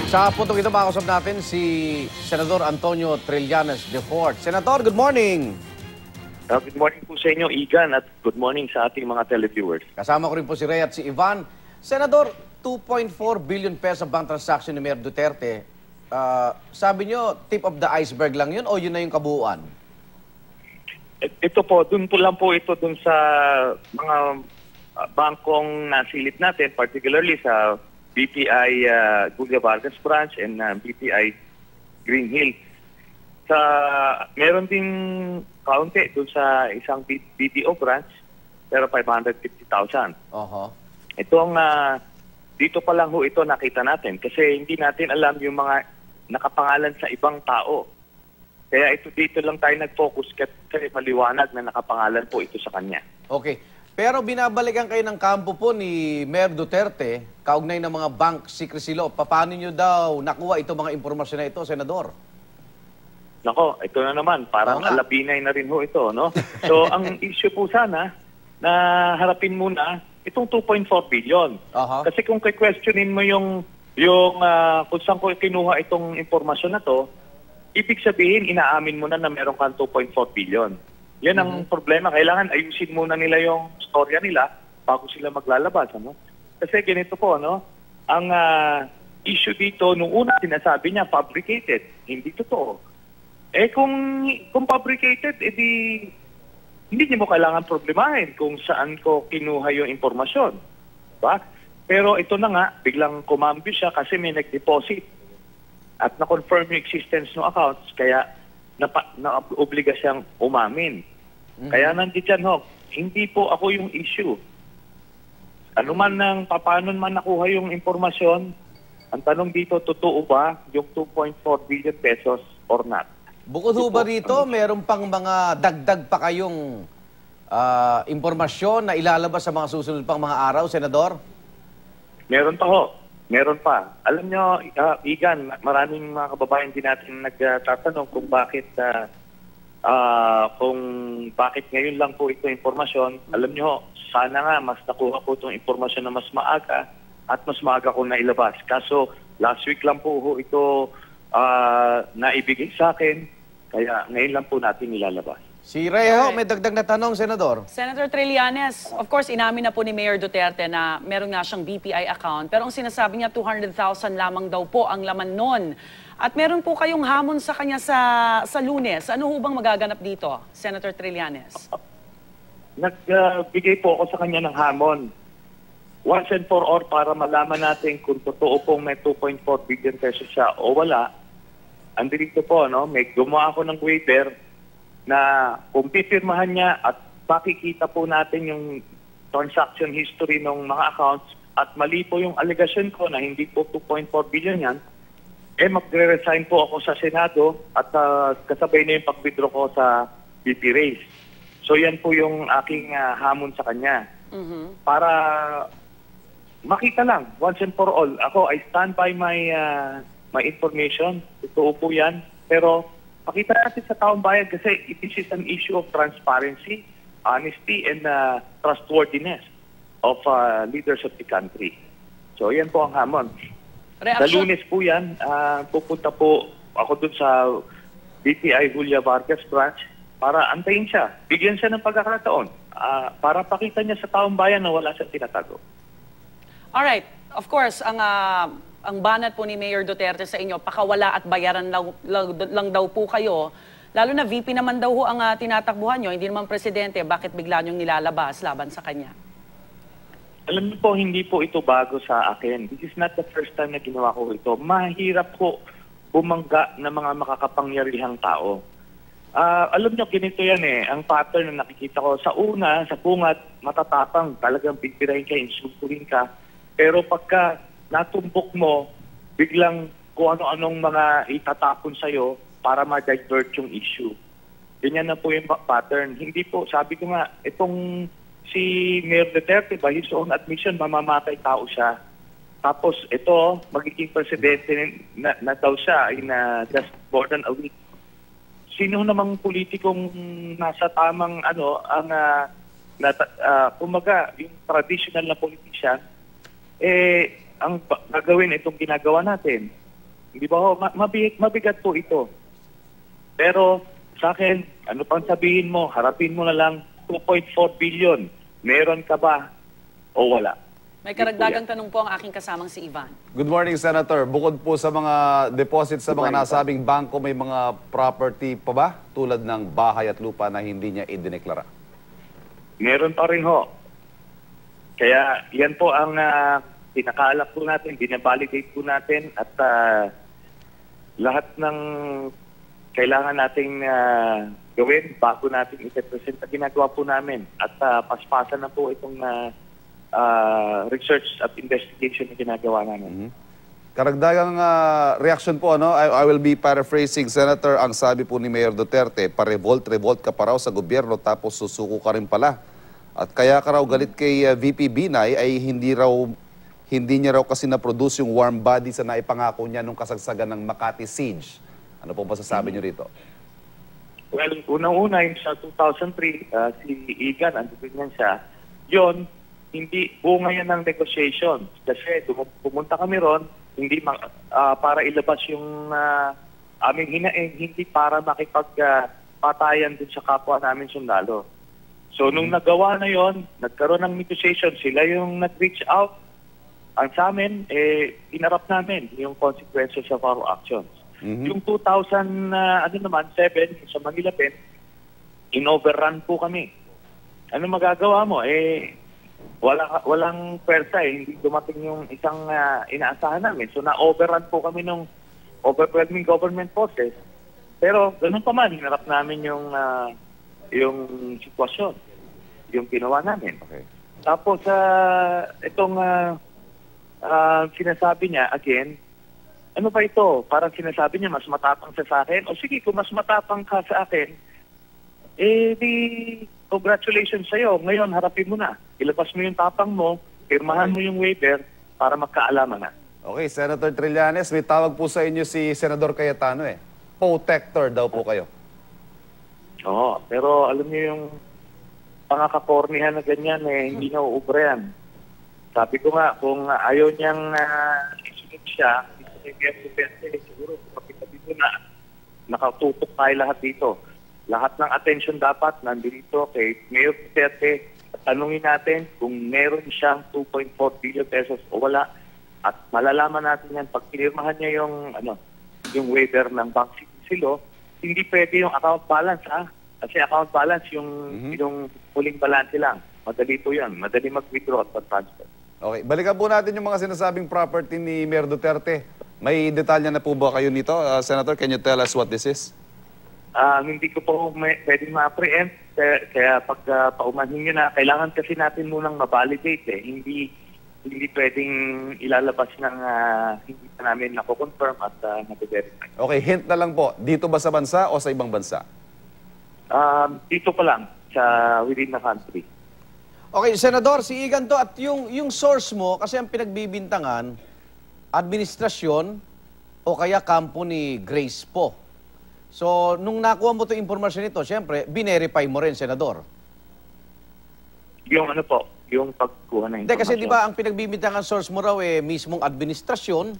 Sa puntong ito, makakusap natin si Senador Antonio Trillanes IV. Senator, good morning! Good morning po sa inyo, Igan, at good morning sa ating mga televiewers. Kasama ko rin po si Ray at si Ivan. Senador, 2.4 billion peso bank transaction ni Mayor Duterte. Sabi nyo, tip of the iceberg lang yun o yun na yung kabuuan? Ito po, dun po lang po ito dun sa mga bangkong nasilip natin, particularly sa BPI Julia Vargas branch and BPI Green Hills. Meron ding kaunti dun sa isang BDO branch, pero 550,000. Itong dito pa lang ho ito nakita natin kasi hindi natin alam yung mga nakapangalan sa ibang tao. Kaya dito lang tayo nag-focus kasi maliwanag na nakapangalan po ito sa kanya. Okay. Pero binabalikan kayo ng kampo po ni Mayor Duterte, kaugnay ng mga bank secrecy law. Paano nyo daw nakuha itong mga impormasyon na ito, Senador? Nako, ito na naman. Parang alabinay na rin ho ito, no? So, ang issue po sana na harapin muna itong 2.4 billion. Kasi kung questionin mo yung kung saan ko kinuha itong impormasyon na to, ibig sabihin, inaamin mo na meron kang 2.4 billion. Yan ang problema. Kailangan ayusin muna nila yung storya nila bago sila maglalabas. Ano? Kasi ganito po, no? Ang issue dito, nung una sinasabi niya, fabricated. Hindi totoo. Kung fabricated, hindi niyo mo kailangan problemahin kung saan ko kinuha yung impormasyon. Ba? Pero ito na nga, biglang kumambi siya kasi may nag-deposit at na-confirm yung existence ng accounts, kaya na-obliga siyang umamin. Kaya nandiyan ho, hindi po ako yung issue. Ano man paano man nakuha yung impormasyon, ang tanong dito, totoo ba yung 2.4 billion pesos or not? Bukod ho ba rito, meron pang mga dagdag pa kayong impormasyon na ilalabas sa mga susunod pang mga araw, Senador? Meron pa ho. Meron pa. Alam nyo, Igan, maraming mga kababayan din natin nagtatanong kung bakit ngayon lang po ito impormasyon. Alam nyo, sana nga mas nakuha po itong impormasyon na mas maaga at mas maaga ko nailabas. Kaso last week lang po ito naibigay sa akin, kaya ngayon lang po natin ilalabas. Si Reho, may dagdag na tanong, Senador. Senator Trillanes, of course, inamin na po ni Mayor Duterte na meron nga siyang BPI account. Pero ang sinasabi niya, 200,000 lamang daw po ang laman nun. At meron po kayong hamon sa kanya sa Lunes. Ano ho bang magaganap dito, Senator Trillanes? Nagbigay po ako sa kanya ng hamon. Once and for all, para malaman natin kung totoo pong may 2.4 billion pesos siya o wala. Andito po, no? May gumawa ako ng waiver na kung pipirmahan niya at makikita po natin yung transaction history ng mga accounts at mali po yung allegation ko na hindi po 2.4 billion yan, magre-resign po ako sa Senado at kasabay na yung pag-withdraw ko sa BP race. So yan po yung aking hamon sa kanya. Para makita lang, once and for all, I stand by my information. Totoo po yan. Pero pakita natin sa taong bayan kasi this is an issue of transparency, honesty, and trustworthiness of leaders of the country. So, yan po ang hamon. Sa Lunes po yan, pupunta po ako dun sa BPI Julia Vargas branch para antayin siya. Bigyan siya ng pagkakataon para pakita niya sa taong bayan na wala siyang tinatago. Alright. Of course, ang banat po ni Mayor Duterte sa inyo, pakawala at bayaran lang daw po kayo. Lalo na VP naman daw ho ang tinatakbuhan nyo, hindi naman presidente, bakit bigla nyong nilalabas laban sa kanya? Alam niyo po, hindi po ito bago sa akin. This is not the first time na ginawa ko ito. Mahirap po bumangga ng mga makakapangyarihang tao. Alam niyo, ganito yan ang pattern na nakikita ko. Sa una, sa pungat, matatapang, talagang bigbirahin ka, insulturin ka. Pero pagka natumbok mo, biglang kung ano-anong mga itatapon sa'yo para ma-divert yung issue. Ganyan na po yung pattern. Hindi po, sabi ko nga, itong si Mayor Duterte, by his own admission, mamamatay tao siya. Tapos ito, magiging presidente na daw siya in just more than a week. Sino namang politikong nasa tamang kumaga, yung traditional na politician, ang gagawin itong ginagawa natin. Di ba ho, mabigat po ito. Pero sa akin, ano pang sabihin mo, harapin mo na lang 2.4 billion. Meron ka ba o wala? May karagdagang tanong po ang aking kasamang si Ivan. Good morning, Senator. Bukod po sa mga deposit sa mga nasabing bangko, may mga property pa ba? Tulad ng bahay at lupa na hindi niya idineklara? Meron pa rin ho. Kaya yan po ang pinakaalap po natin, binabalidate po natin at lahat ng kailangan nating gawin bago natin i-present na ginagawa po namin. At paspasan na po itong research at investigation na ginagawa namin. Karagdagang reaction po, ano? I will be paraphrasing, Senator. Ang sabi po ni Mayor Duterte, pa-revolt ka pa raw sa gobyerno tapos susuko ka rin pala. At kaya ka raw galit kay VP Binay ay hindi niya raw kasi na-produce yung warm body sa naipangako niya nung kasagsagan ng Makati siege. Ano po masasabi niyo rito? Well, unang-una yung sa 2003, si Igan, andun yan siya, yun, hindi bunga yan ng negotiation. Kasi pumunta kami ron, hindi para ilabas yung aming hinaing, hindi para makipagpatayan dun sa kapwa namin sundalo. So, nung nagawa na yon, nagkaroon ng negotiation, sila yung nag-reach out. Ang sa amin, inarap namin yung consequences of our actions. Yung 2007, sa Manila Pen, in-overrun po kami. Ano magagawa mo? Walang pwersa hindi dumating yung isang inaasahan namin. So, na-overrun po kami ng overwhelming government forces. Pero, ganun pa man, hinarap namin yung sitwasyon, yung ginawa namin. Okay. Tapos, itong sinasabi niya, again, ano ba ito? Parang sinasabi niya, mas matapang siya sa akin. O sige, kung mas matapang ka sa akin, di congratulations sa'yo. Ngayon, harapin mo na. Ilabas mo yung tapang mo, pirmahan mo yung waiver para magkaalaman na. Okay, Senator Trillanes, may tawag po sa inyo si Senador Cayetano Protector daw po kayo. Oo, pero alam niyo yung pangakakornihan na ganyan, hindi na uubra yan. Sabi ko nga, kung ayaw niyang isunod siya, siguro kapit dito na nakatutok tayo lahat dito. Lahat ng attention dapat nandito kay Mayor Duterte. Tanungin natin kung meron siyang 2.4 billion pesos o wala. At malalaman natin yan pag pinirmahan niya yung waiver ng Bank City Law, hindi pwede yung account balance Kasi account balance yung huling balance lang. Madali po yan. Madali mag-withdraw at transfer. Okay, balikan po natin yung mga sinasabing property ni Mayor Duterte. May detalya na po ba kayo nito? Senator, can you tell us what this is? Hindi ko po pwedeng ma-preempt. Kaya pag paumanhin nyo na, kailangan kasi natin munang ma-validate. Hindi pwedeng ilalabas ng hindi pa namin nako-confirm at nag-verify. Okay, hint na lang po. Dito ba sa bansa o sa ibang bansa? Dito pa lang, within the country. Okay, Senador, si Igan to. At yung source mo, kasi ang pinagbibintangan, administrasyon o kaya kampo ni Grace po. So, nung nakuha mo itong impormasyon nito, siyempre, binerify mo rin, Senador. Yung yung pagkuha ng Hindi, informasyon. kasi di ba ang pinagbibintangan source mo raw mismong administrasyon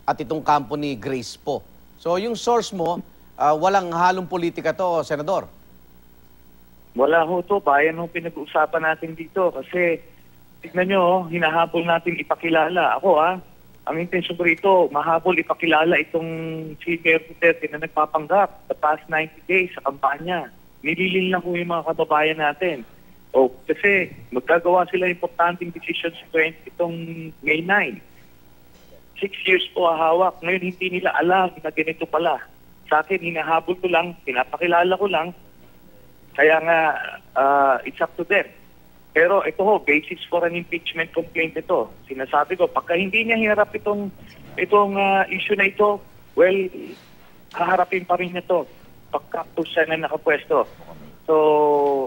at itong kampo ni Grace po. So, yung source mo, walang halong politika to, Senador. Wala ho to. Bayan ho pinag-uusapan natin dito. Kasi, tignan nyo, hinahabol natin ipakilala. Ako ang intensyon ko rito, mahabol ipakilala itong si Mayor Duterte na nagpapanggap the past 90 days sa kampanya. Nililil lang ho yung mga kababayan natin. Kasi magkagawa sila importanteng decisions itong May 9. 6 years po hawak. Ngayon hindi nila alam na ganito pala. Sa akin, hinahabol ko lang, pinapakilala ko lang. Kaya nga, it's up to them. Pero ito ho, basis for an impeachment complaint ito. Sinasabi ko, pagka hindi niya hiharap itong issue na ito, well, haharapin pa rin niya ito. Pagka siya na nakapwesto. So,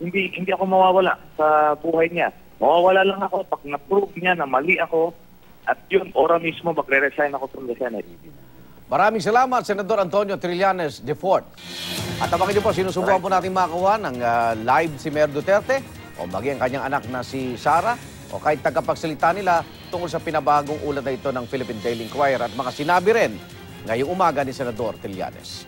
hindi ako mawawala sa buhay niya. Mawawala lang ako pag na-prove niya na mali ako at yun, ora mismo magre-resign ako from the Senate. Maraming salamat, Senador Antonio Trillanes IV. At abangin niyo po, sinusubukan po natin makakuha ng live si Mayor Duterte o maging ang kanyang anak na si Sara o kahit tagapagsalita nila tungkol sa pinabagong ulat na ito ng Philippine Daily Inquirer at mga sinabi rin ngayong umaga ni Senador Trillanes.